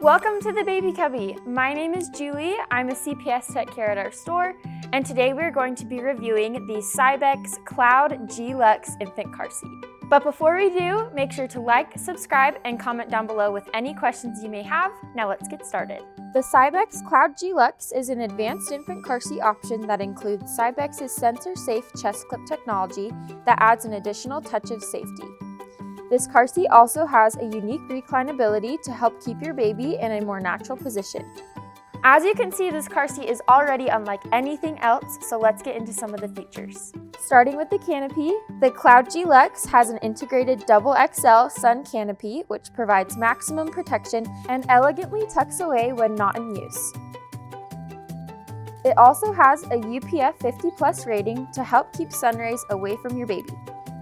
Welcome to the Baby Cubby. My name is Julie. I'm a CPS tech here at our store, and today we're going to be reviewing the Cybex Cloud G Lux infant car seat. But before we do, make sure to like, subscribe, and comment down below with any questions you may have. Now let's get started. The Cybex Cloud G Lux is an advanced infant car seat option that includes Cybex's sensor-safe chest clip technology that adds an additional touch of safety. This car seat also has a unique reclinability to help keep your baby in a more natural position. As you can see, this car seat is already unlike anything else, so let's get into some of the features. Starting with the canopy, the Cloud G Lux has an integrated double XL sun canopy, which provides maximum protection and elegantly tucks away when not in use. It also has a UPF 50+ rating to help keep sun rays away from your baby.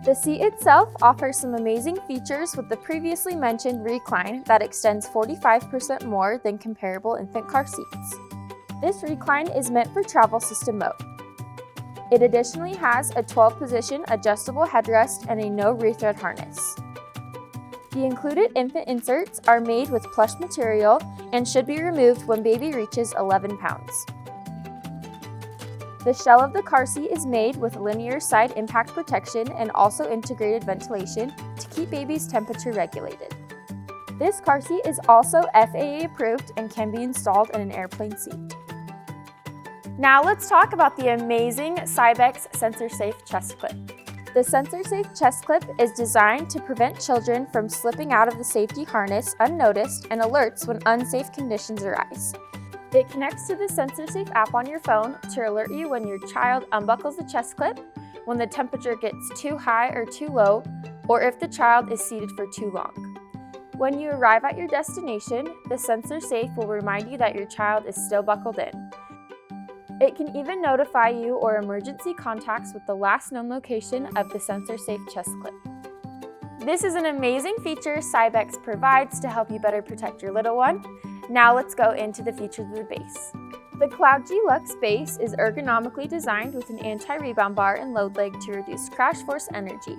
The seat itself offers some amazing features with the previously mentioned recline that extends 45% more than comparable infant car seats. This recline is meant for travel system mode. It additionally has a 12-position adjustable headrest and a no rethread harness. The included infant inserts are made with plush material and should be removed when baby reaches 11 pounds. The shell of the car seat is made with linear side impact protection and also integrated ventilation to keep baby's temperature regulated. This car seat is also FAA approved and can be installed in an airplane seat. Now let's talk about the amazing Cybex sensor-safe chest clip. The sensor-safe chest clip is designed to prevent children from slipping out of the safety harness unnoticed and alerts when unsafe conditions arise. It connects to the SensorSafe app on your phone to alert you when your child unbuckles the chest clip, when the temperature gets too high or too low, or if the child is seated for too long. When you arrive at your destination, the SensorSafe will remind you that your child is still buckled in. It can even notify you or emergency contacts with the last known location of the SensorSafe chest clip. This is an amazing feature Cybex provides to help you better protect your little one. Now let's go into the features of the base. The Cloud G Lux base is ergonomically designed with an anti-rebound bar and load leg to reduce crash force energy.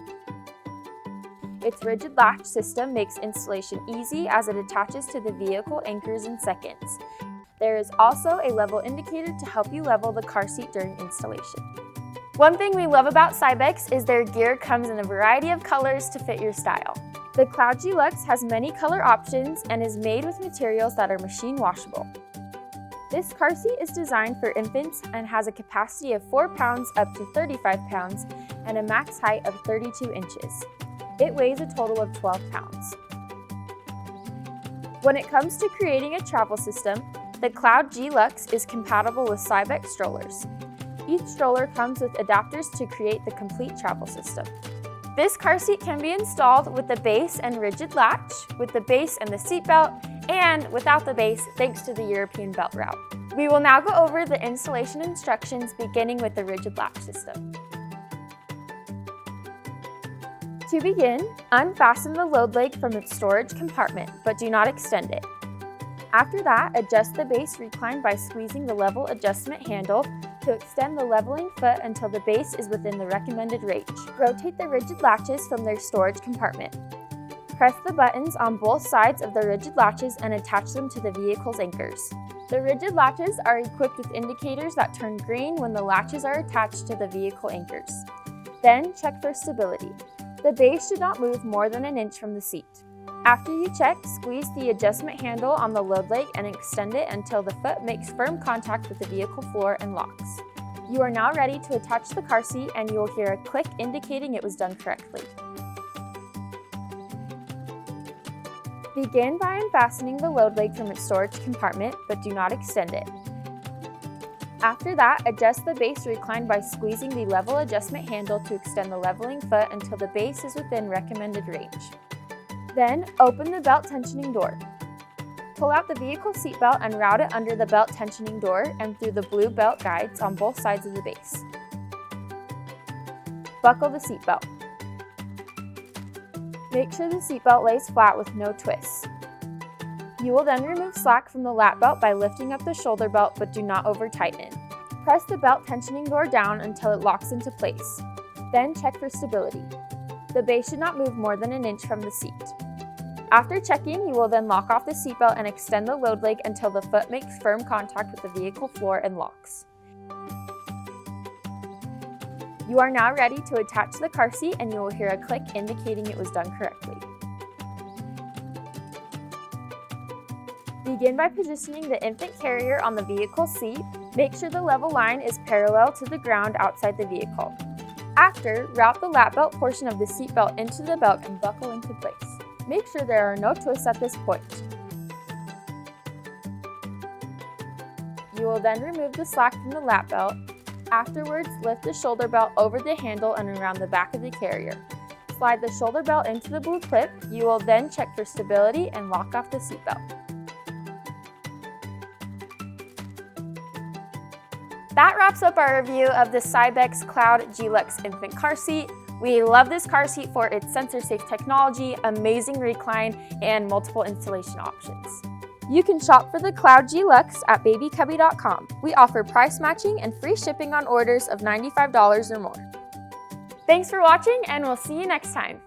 Its rigid latch system makes installation easy as it attaches to the vehicle anchors in seconds. There is also a level indicator to help you level the car seat during installation. One thing we love about Cybex is their gear comes in a variety of colors to fit your style. The Cloud G Lux has many color options and is made with materials that are machine washable. This car seat is designed for infants and has a capacity of 4 pounds up to 35 pounds and a max height of 32 inches. It weighs a total of 12 pounds. When it comes to creating a travel system, the Cloud G Lux is compatible with Cybex strollers. Each stroller comes with adapters to create the complete travel system. This car seat can be installed with the base and rigid latch, with the base and the seat belt, and without the base thanks to the European belt route. We will now go over the installation instructions beginning with the rigid latch system. To begin, unfasten the load leg from its storage compartment, but do not extend it. After that, adjust the base recline by squeezing the level adjustment handle to extend the leveling foot until the base is within the recommended range. Rotate the rigid latches from their storage compartment. Press the buttons on both sides of the rigid latches and attach them to the vehicle's anchors. The rigid latches are equipped with indicators that turn green when the latches are attached to the vehicle anchors. Then check for stability. The base should not move more than an inch from the seat. After you check, squeeze the adjustment handle on the load leg and extend it until the foot makes firm contact with the vehicle floor and locks. You are now ready to attach the car seat and you will hear a click indicating it was done correctly. Begin by unfastening the load leg from its storage compartment, but do not extend it. After that, adjust the base recline by squeezing the level adjustment handle to extend the leveling foot until the base is within recommended range. Then, open the belt tensioning door. Pull out the vehicle seat belt and route it under the belt tensioning door and through the blue belt guides on both sides of the base. Buckle the seat belt. Make sure the seat belt lays flat with no twists. You will then remove slack from the lap belt by lifting up the shoulder belt, but do not over-tighten. Press the belt tensioning door down until it locks into place. Then check for stability. The base should not move more than an inch from the seat. After checking, you will then lock off the seatbelt and extend the load leg until the foot makes firm contact with the vehicle floor and locks. You are now ready to attach the car seat, and you will hear a click indicating it was done correctly. Begin by positioning the infant carrier on the vehicle seat. Make sure the level line is parallel to the ground outside the vehicle. After, route the lap belt portion of the seat belt into the belt and buckle into place. Make sure there are no twists at this point. You will then remove the slack from the lap belt. Afterwards, lift the shoulder belt over the handle and around the back of the carrier. Slide the shoulder belt into the blue clip. You will then check for stability and lock off the seat belt. That wraps up our review of the Cybex Cloud G Lux infant car seat. We love this car seat for its sensor-safe technology, amazing recline, and multiple installation options. You can shop for the Cloud G Lux at babycubby.com. We offer price matching and free shipping on orders of $95 or more. Thanks for watching, and we'll see you next time.